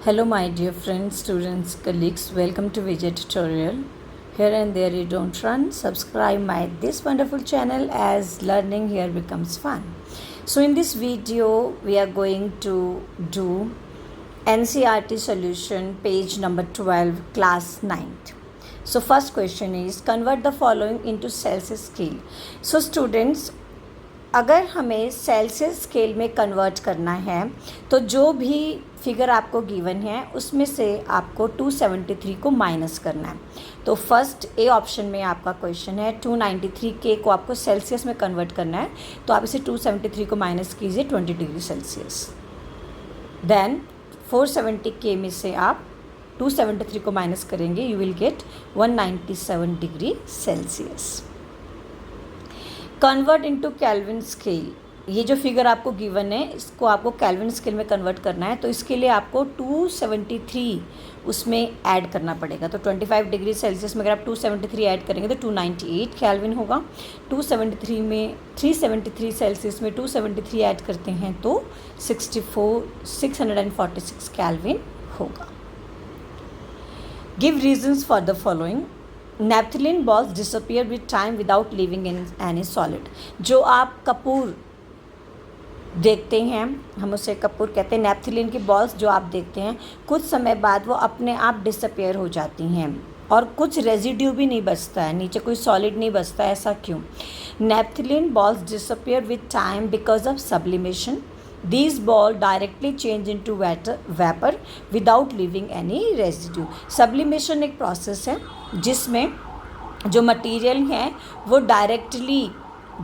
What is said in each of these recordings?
Hello my dear friends, students, colleagues, welcome to Vijay Tutorial. Here and there you don't run, subscribe my this wonderful channel as learning here becomes fun. So in this video we are going to do NCERT solution page number 12 class 9th. So first question is convert the following into Celsius scale. So students अगर हमें Celsius scale में convert करना है तो जो भी figure आपको given है उसमें से आपको 273 को माइनस करना है. तो फर्स्ट ए ऑप्शन में आपका क्वेश्चन है 293K को आपको सेल्सियस में कन्वर्ट करना है. तो आप इसे 273 को माइनस कीजिए 20 डिग्री सेल्सियस. देन 470K में से आप 273 को माइनस करेंगे, you will get 197 degree Celsius. Convert into kelvin scale. ये जो फिगर आपको गिवन है इसको आपको केल्विन स्केल में कन्वर्ट करना है. तो इसके लिए आपको 273 उसमें ऐड करना पड़ेगा. तो 25 डिग्री सेल्सियस में अगर आप 273 ऐड करेंगे तो 298 केल्विन होगा. 273 में 373 सेल्सियस में 273 ऐड करते हैं तो 646 केल्विन होगा. Give reasons for the following. Naphthalene balls disappear with time without living in any solid. जो आप कपूर देखते हैं, हम उसे कपूर कहते हैं. नेफ्थलीन की बॉल्स जो आप देखते हैं कुछ समय बाद वो अपने आप डिसअपियर हो जाती हैं और कुछ रेजिड्यू भी नहीं बचता है, नीचे कोई सॉलिड नहीं बचता है. ऐसा क्यों? Naphthalene balls disappear with time because of sublimation. These balls directly change into vapor without leaving any residue. Sublimation एक प्रोसेस है जिसमें जो मटेरियल है वो डायरेक्टली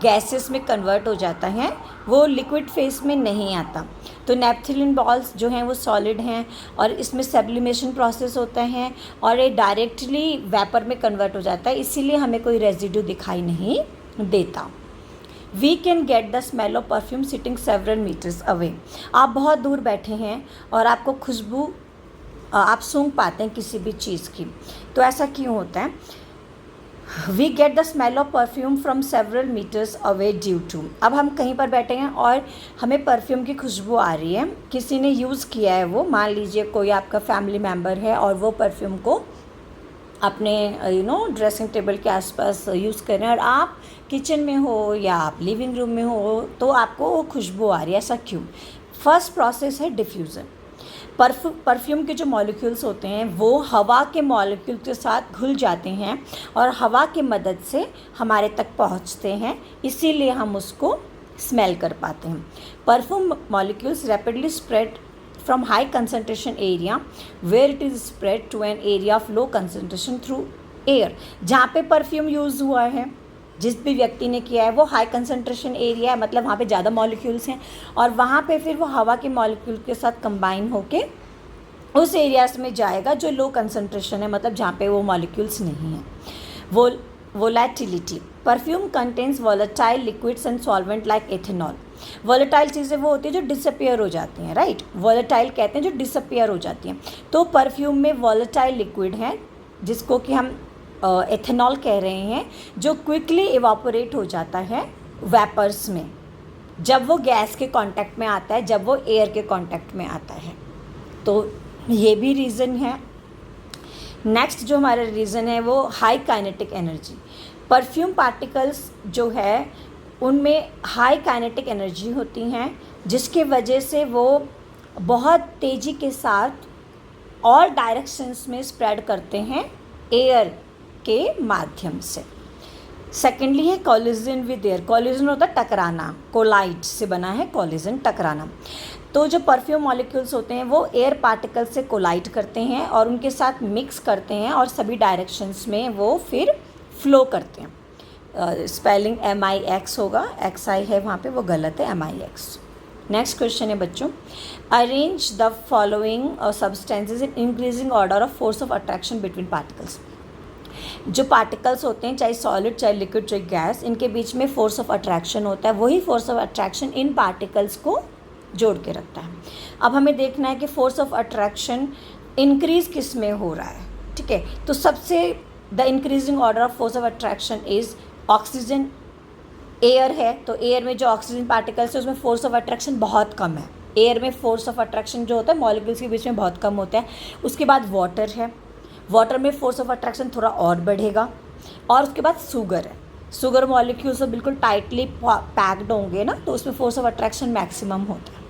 गैसेस में कन्वर्ट हो जाता है, वो लिक्विड फेस में नहीं आता. तो नेफ्थलीन बॉल्स जो हैं वो सॉलिड हैं और इसमें सब्लिमेशन प्रोसेस होता है और ये डायरेक्टली वेपर में कन्वर्ट हो जाता है, इसीलिए हमें कोई रेजिड्यू दिखाई नहीं देता. We can get the smell of perfume sitting several meters away. आप बहुत दूर बैठे हैं और आपको खुशबू आप सूंघ पाते हैं किसी भी चीज़ की. तो ऐसा क्यों होता है? We get the smell of perfume from several meters away due to. अब हम कहीं पर बैठे हैं और हमें परफ्यूम की खुशबू आ रही है, किसी ने यूज़ किया है वो, मान लीजिए कोई आपका फैमिली मेम्बर है और वो परफ्यूम को अपने ड्रेसिंग टेबल के आसपास यूज़ कर रहे हैं और आप किचन में हो या आप लिविंग रूम में हो तो आपको वो खुशबू आ रही है. ऐसा क्यों? फर्स्ट प्रोसेस है डिफ्यूज़न. परफ्यूम के जो मॉलिक्यूल्स होते हैं वो हवा के मॉलिक्यूल के साथ घुल जाते हैं और हवा की मदद से हमारे तक पहुंचते हैं, इसीलिए हम उसको स्मेल कर पाते हैं. Perfume molecules rapidly spread from high concentration area where it is spread to an area of low concentration through air. जहाँ पे परफ्यूम यूज़ हुआ है, जिस भी व्यक्ति ने किया है वो हाई कंसनट्रेशन एरिया है, मतलब वहाँ पे ज़्यादा मॉलिक्यूल्स हैं और वहाँ पे फिर वो हवा के मॉलिक्यूल के साथ कंबाइन होके उस एरियाज में जाएगा जो लो कंसनट्रेशन है, मतलब जहाँ पे वो मॉलिक्यूल्स नहीं हैं. Volatility. Perfume contains volatile liquids and solvent like ethanol. Volatile चीज़ें वो होती है जो डिसअपियर हो जाती हैं, राइट. वॉलेटाइल कहते हैं जो डिसअपियर हो जाती हैं. तो परफ्यूम में वॉलेटाइल लिक्विड है जिसको कि हम एथेनॉल कह रहे हैं, जो क्विकली इवापोरेट हो जाता है वेपर्स में जब वो गैस के कांटेक्ट में आता है, जब वो एयर के कांटेक्ट में आता है. तो ये भी रीज़न है. नेक्स्ट जो हमारा रीज़न है वो high kinetic energy. Perfume particles जो है उनमें हाई काइनेटिक एनर्जी होती हैं जिसके वजह से वो बहुत तेज़ी के साथ ऑल डायरेक्शंस में स्प्रेड करते हैं एयर के माध्यम से. सेकेंडली है कोलिजन विद एयर. कोलिजन होता है टकराना, कोलाइड से बना है कोलिजन, टकराना. तो जो परफ्यूम मॉलिक्यूल्स होते हैं वो एयर पार्टिकल से कोलाइड करते हैं और उनके साथ मिक्स करते हैं और सभी डायरेक्शंस में वो फिर फ्लो करते हैं. स्पेलिंग MIX होगा, XI है वहाँ पे, वो गलत है, MIX. नेक्स्ट क्वेश्चन है बच्चों, arrange the following substances in increasing order of force of attraction between particles. जो पार्टिकल्स होते हैं, चाहे सॉलिड चाहे लिक्विड चाहे गैस, इनके बीच में फोर्स ऑफ अट्रैक्शन होता है. वही force of attraction in particles को जोड़ के रखता है. अब हमें देखना है कि फोर्स ऑफ अट्रैक्शन इंक्रीज किस में हो रहा है, ठीक है. तो सबसे the increasing order of force of attraction is oxygen. Air है तो एयर में जो ऑक्सीजन पार्टिकल्स है उसमें फोर्स ऑफ अट्रैक्शन बहुत कम है, एयर में फोर्स ऑफ अट्रैक्शन जो होता है मॉलिक्यूल्स के बीच में बहुत कम होता है। उसके बाद वाटर है, वाटर में फोर्स ऑफ अट्रैक्शन थोड़ा और बढ़ेगा। और उसके बाद शुगर है, शुगर मॉलिक्यूल्स तो बिल्कुल टाइटली पैक्ड होंगे ना, तो उसमें फोर्स ऑफ अट्रैक्शन मैक्सिमम होता है।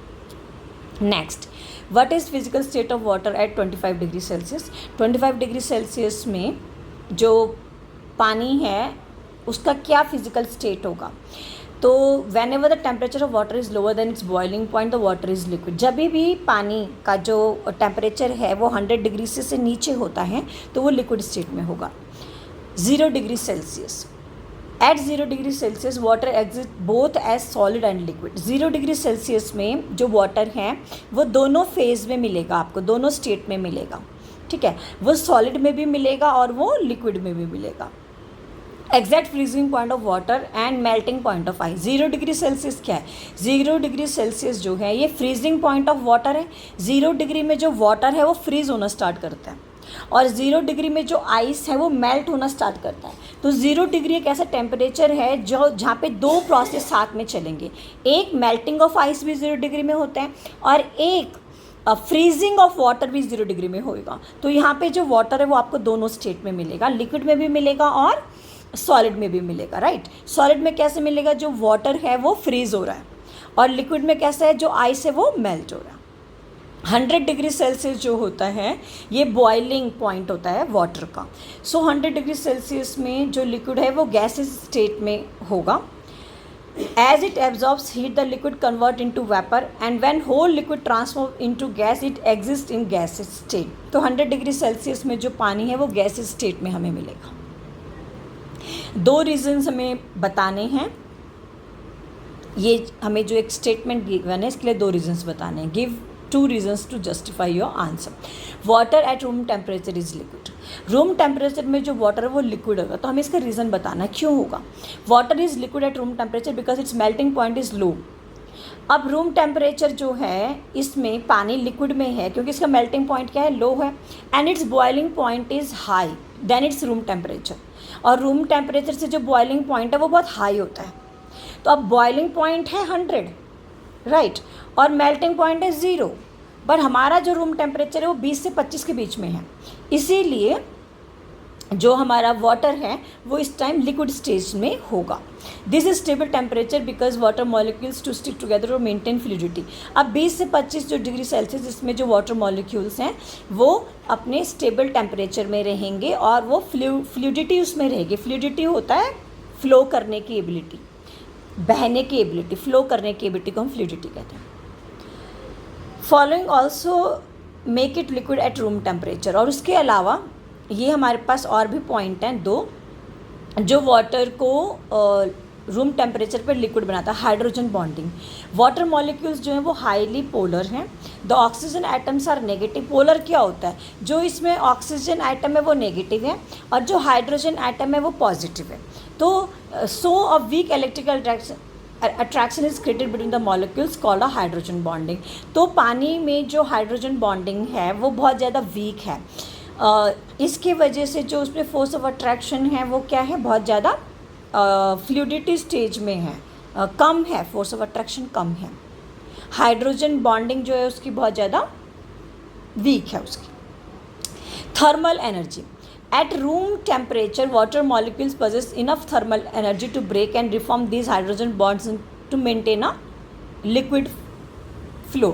Next, what is physical state of water at 25 degree Celsius. 25 degree Celsius में जो पानी है उसका क्या फिजिकल स्टेट होगा। तो when ever the temperature of water is lower than it's boiling point the water is liquid. जब भी पानी का जो टेम्परेचर है वो 100 डिग्री से नीचे होता है तो वो लिक्विड स्टेट में होगा। 0 degree Celsius, at 0 degree Celsius water exist both as solid and liquid. 0 degree Celsius में जो वाटर है वो दोनों फेज में मिलेगा, आपको दोनों स्टेट में मिलेगा, ठीक है। वो सॉलिड में भी मिलेगा और वो लिक्विड में भी मिलेगा। Exact freezing point of water and melting point of ice. 0 degree Celsius क्या है, 0 डिग्री सेल्सियस जो है ये फ्रीजिंग पॉइंट ऑफ वाटर है। 0 डिग्री में जो वाटर है वो फ्रीज होना स्टार्ट करता है और 0 डिग्री में जो आइस है वो मेल्ट होना स्टार्ट करता है। तो 0 डिग्री एक ऐसा टेम्परेचर है जो जहाँ पे दो प्रोसेस साथ में चलेंगे, एक मेल्टिंग ऑफ आइस भी 0 डिग्री में होता है और एक फ्रीजिंग ऑफ वाटर भी 0 डिग्री में होएगा। तो यहाँ पे जो वाटर है वो आपको दोनों स्टेट में मिलेगा, लिक्विड में भी मिलेगा और सॉलिड में भी मिलेगा, राइट। सॉलिड में कैसे मिलेगा, जो वाटर है वो फ्रीज हो रहा है और लिक्विड में कैसा है, जो आइस है वो मेल्ट हो रहा है। 100 डिग्री सेल्सियस जो होता है ये बॉइलिंग पॉइंट होता है वाटर का। सो 100 डिग्री सेल्सियस में जो लिक्विड है वो गैसेस स्टेट में होगा। As it absorbs heat, the liquid convert into vapor, and when whole liquid transform into gas, it exists in gaseous state. तो 100 डिग्री सेल्सियस में जो पानी है वो गैसेस स्टेट में हमें मिलेगा। दो रीजंस हमें बताने हैं, ये हमें जो एक स्टेटमेंट गिवन है इसके लिए दो रीजंस बताने हैं। Give 2 reasons to justify your answer. Water at room temperature is liquid. Room temperature में जो वाटर है वो लिक्विड होगा, तो हमें इसका रीज़न बताना है क्यों होगा। Water is liquid at room temperature because it's melting point is low. अब रूम टेम्परेचर जो है इसमें पानी लिक्विड में है क्योंकि इसका मेल्टिंग पॉइंट क्या है, लो है, and its boiling point is high than its room temperature. और रूम टेम्परेचर से जो बॉइलिंग पॉइंट है वो बहुत हाई होता है। तो अब बॉइलिंग पॉइंट है 100, राइट, और मेल्टिंग पॉइंट है 0, बट हमारा जो रूम टेम्परेचर है वो 20 से 25 के बीच में है। इसीलिए जो हमारा वाटर है वो इस टाइम लिक्विड स्टेज में होगा। This is stable temperature because water molecules to stick together और मेंटेन फ्लूइडिटी। अब 20 से 25 जो डिग्री सेल्सियस इसमें जो वाटर मॉलिक्यूल्स हैं वो अपने स्टेबल टेम्परेचर में रहेंगे और वो फ्लूइडिटी उसमें रहेगी। फ्लूइडिटी होता है फ्लो करने की एबिलिटी, बहने की एबिलिटी, फ्लो करने की एबिलिटी को हम फ्लूइडिटी कहते हैं। Following also make it liquid at room temperature. और उसके अलावा ये हमारे पास और भी पॉइंट हैं दो जो वाटर को रूम टेम्परेचर पर लिक्विड बनाता है। हाइड्रोजन बॉन्डिंग, वाटर मॉलिक्यूल्स जो हैं वो हाईली पोलर हैं। The oxygen atoms are negative. Polar क्या होता है, जो इसमें ऑक्सीजन एटम है वो नेगेटिव है और जो हाइड्रोजन एटम है वो पॉजिटिव है। तो so a weak electrical attraction is created between the molecules called a hydrogen bonding. तो पानी में जो हाइड्रोजन बॉन्डिंग है वो बहुत ज़्यादा वीक है। इसकी वजह से जो उसमें फोर्स ऑफ अट्रैक्शन है वो क्या है, बहुत ज़्यादा फ्लूइडिटी स्टेज में है, कम है, फोर्स ऑफ अट्रैक्शन कम है। हाइड्रोजन बॉन्डिंग जो है उसकी बहुत ज़्यादा वीक है उसकी। Thermal energy, at room temperature water molecules possess enough thermal energy to break and reform these hydrogen bonds to maintain a liquid flow.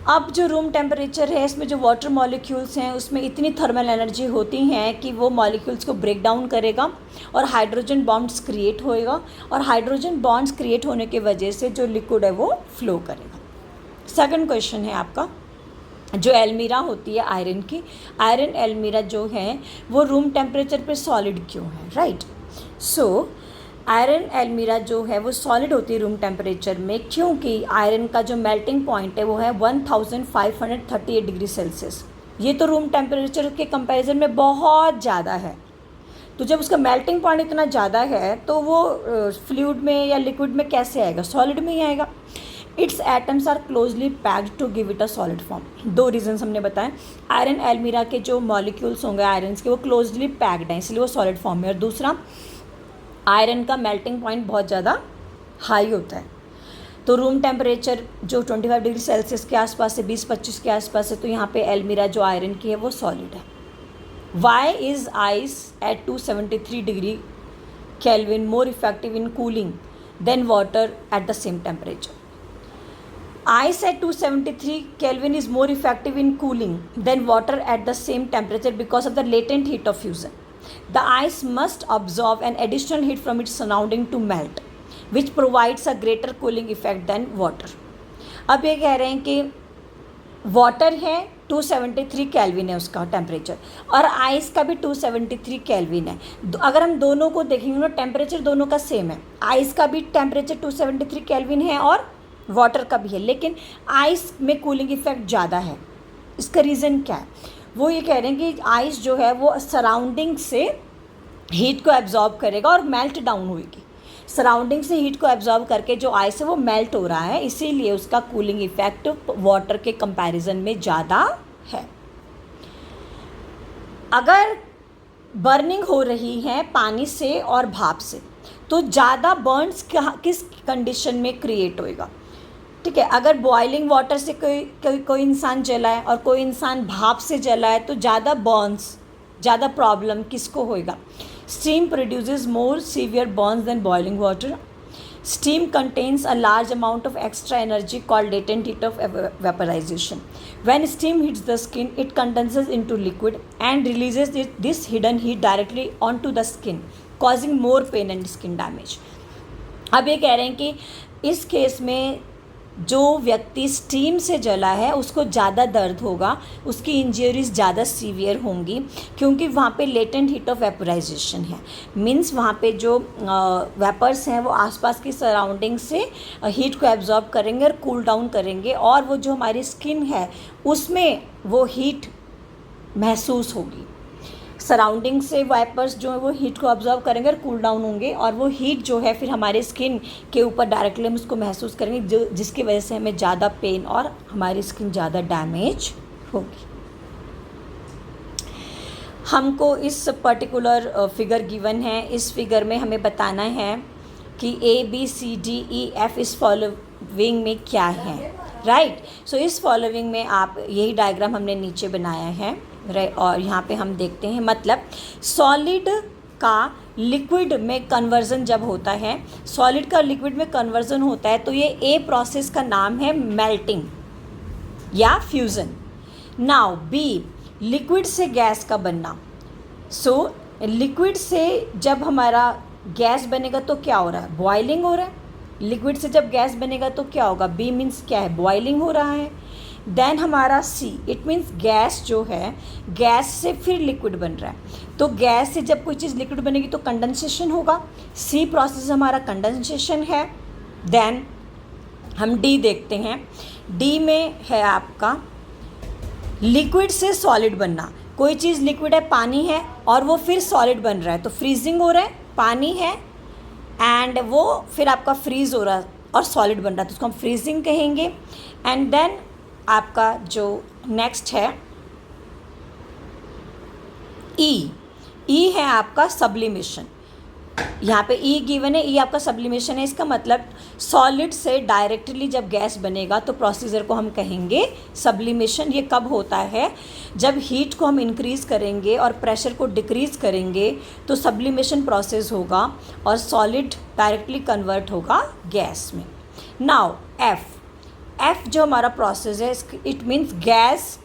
अब जो रूम टेम्परेचर है इसमें जो वाटर मॉलिक्यूल्स हैं उसमें इतनी थर्मल एनर्जी होती हैं कि वो मॉलिक्यूल्स को ब्रेक डाउन करेगा और हाइड्रोजन बॉन्ड्स क्रिएट होएगा और हाइड्रोजन बॉन्ड्स क्रिएट होने की वजह से जो लिक्विड है वो फ्लो करेगा। सेकंड क्वेश्चन है आपका, जो एल्मीरा होती है आयरन की, आयरन एल्मीरा जो है वो रूम टेम्परेचर पे सॉलिड क्यों है, राइट। सो आयरन एल्मीरा जो है वो सॉलिड होती है रूम टेम्परेचर में क्योंकि आयरन का जो मेल्टिंग पॉइंट है वो है 1538 डिग्री सेल्सियस। ये तो रूम टेम्परेचर के कंपैरिजन में बहुत ज़्यादा है। तो जब उसका मेल्टिंग पॉइंट इतना ज़्यादा है तो वो फ्लूइड में या लिक्विड में कैसे आएगा, सॉलिड में ही आएगा। Its atoms are closely packed to give it a solid form. दो रीजंस हमने बताए, आयरन एल्मीरा के जो मॉलिक्यूल्स होंगे आयरन्स के वो क्लोजली पैक्ड हैं इसलिए वो सॉलिड फॉर्म में। और दूसरा, आयरन का मेल्टिंग पॉइंट बहुत ज़्यादा हाई होता है। तो रूम टेम्परेचर जो 25 डिग्री सेल्सियस के आसपास है, 20-25 के आसपास है, तो यहाँ पे एल्मीरा जो आयरन की है वो सॉलिड है. Why is ice at 273 degree Kelvin more effective in cooling than water at the same temperature. Ice at 273 Kelvin is more effective in cooling than water at the same temperature because of the latent heat of fusion. The ice must absorb an additional heat from its surrounding to melt, which provides a greater cooling effect than water. अब ये कह रहे हैं कि water है 273 kelvin है उसका temperature, और आइस का भी 273 केल्विन है. अगर हम दोनों को देखेंगे ना, टेम्परेचर दोनों का सेम है. आइस का भी टेम्परेचर 273 केल्विन है और वाटर का भी है, लेकिन आइस में कूलिंग इफेक्ट ज़्यादा है. इसका रीज़न क्या है? वो ये कह रहे हैं कि आइस जो है वो सराउंडिंग से हीट को एब्जॉर्ब करेगा और मेल्ट डाउन होगी. सराउंडिंग से हीट को एब्जॉर्ब करके जो आइस है वो मेल्ट हो रहा है, इसीलिए उसका कूलिंग इफेक्ट वाटर के कंपैरिजन में ज़्यादा है. अगर बर्निंग हो रही है पानी से और भाप से, तो ज़्यादा बर्न्स किस कंडीशन में क्रिएट होएगा? ठीक है, अगर बॉइलिंग वाटर से कोई इंसान जला है और कोई इंसान भाप से जला है, तो ज़्यादा बर्न्स, ज़्यादा प्रॉब्लम किसको होएगा? Steam produces more severe burns than boiling water. Steam contains a large amount of extra energy called latent heat of vaporisation. When steam hits the skin, it condenses into liquid and releases this hidden heat directly onto the skin, causing more pain and skin damage. अब ये कह रहे हैं कि इस case में जो व्यक्ति स्टीम से जला है उसको ज़्यादा दर्द होगा, उसकी इंजरीज ज़्यादा सीवियर होंगी, क्योंकि वहाँ पे लेटेंट हीट ऑफ वेपराइजेशन है. मीन्स वहाँ पे जो वेपर्स हैं वो आसपास की सराउंडिंग से हीट को एब्जॉर्ब करेंगे और कूल डाउन करेंगे, और वो जो हमारी स्किन है उसमें वो हीट महसूस होगी. सराउंडिंग से वाइपर्स जो है वो हीट को ऑब्जर्व करेंगे और कूल डाउन होंगे, और वो हीट जो है फिर हमारे स्किन के ऊपर डायरेक्टली हम उसको महसूस करेंगे, जो जिसकी वजह से हमें ज़्यादा पेन और हमारी स्किन ज़्यादा डैमेज होगी. हमको इस पर्टिकुलर फिगर गिवन है. इस फिगर में हमें बताना है कि ABCDEF इस फॉलोइंग में क्या है. राइट. सो इस फॉलोइंग में आप यही डायग्राम हमने नीचे बनाया है. और यहाँ पे हम देखते हैं, मतलब सॉलिड का लिक्विड में कन्वर्जन जब होता है, सॉलिड का लिक्विड में कन्वर्जन होता है, तो ये ए प्रोसेस का नाम है मेल्टिंग या फ्यूज़न. नाउ बी, लिक्विड से गैस का बनना. सो लिक्विड से जब हमारा गैस बनेगा तो क्या हो रहा है? बॉइलिंग हो रहा है. लिक्विड से जब गैस बनेगा तो क्या होगा? बी मीन्स क्या है? बॉइलिंग हो रहा है. देन हमारा सी, इट मीन्स गैस जो है, गैस से फिर लिक्विड बन रहा है. तो गैस से जब कोई चीज़ लिक्विड बनेगी तो कंडेंसेशन होगा. सी प्रोसेस हमारा कंडेंसेशन है. देन हम डी देखते हैं. डी में है आपका लिक्विड से सॉलिड बनना. कोई चीज़ लिक्विड है, पानी है, और वो फिर सॉलिड बन रहा है, तो फ्रीजिंग हो रहा है. पानी है एंड वो फिर आपका फ्रीज़ हो रहा है और सॉलिड बन रहा है, तो उसको हम फ्रीजिंग कहेंगे. एंड देन आपका जो नेक्स्ट है ई है आपका सब्लिमेशन. यहाँ पे ई गिवन है, ई आपका सब्लिमेशन है. इसका मतलब सॉलिड से डायरेक्टली जब गैस बनेगा तो प्रोसीजर को हम कहेंगे सब्लिमेशन. ये कब होता है? जब हीट को हम इंक्रीज़ करेंगे और प्रेशर को डिक्रीज़ करेंगे तो सब्लिमेशन प्रोसेस होगा और सॉलिड डायरेक्टली कन्वर्ट होगा गैस में. नाउ एफ जो हमारा प्रोसेस है, इट मीन्स गैस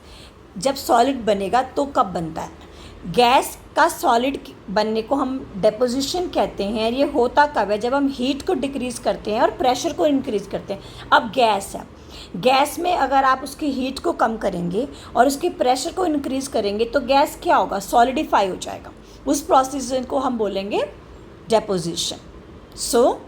जब सॉलिड बनेगा तो कब बनता है? गैस का सॉलिड बनने को हम डेपोजिशन कहते हैं. ये होता कब है? जब हम हीट को डिक्रीज़ करते हैं और प्रेशर को इंक्रीज़ करते हैं. अब गैस है, गैस में अगर आप उसकी हीट को कम करेंगे और उसके प्रेशर को इंक्रीज़ करेंगे तो गैस क्या होगा? सॉलिडिफाई हो जाएगा. उस प्रोसेस को हम बोलेंगे deposition. So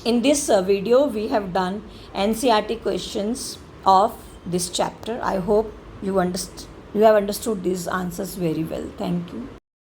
in this video we have done NCERT questions of this chapter. I hope you have understood these answers very well. Thank you.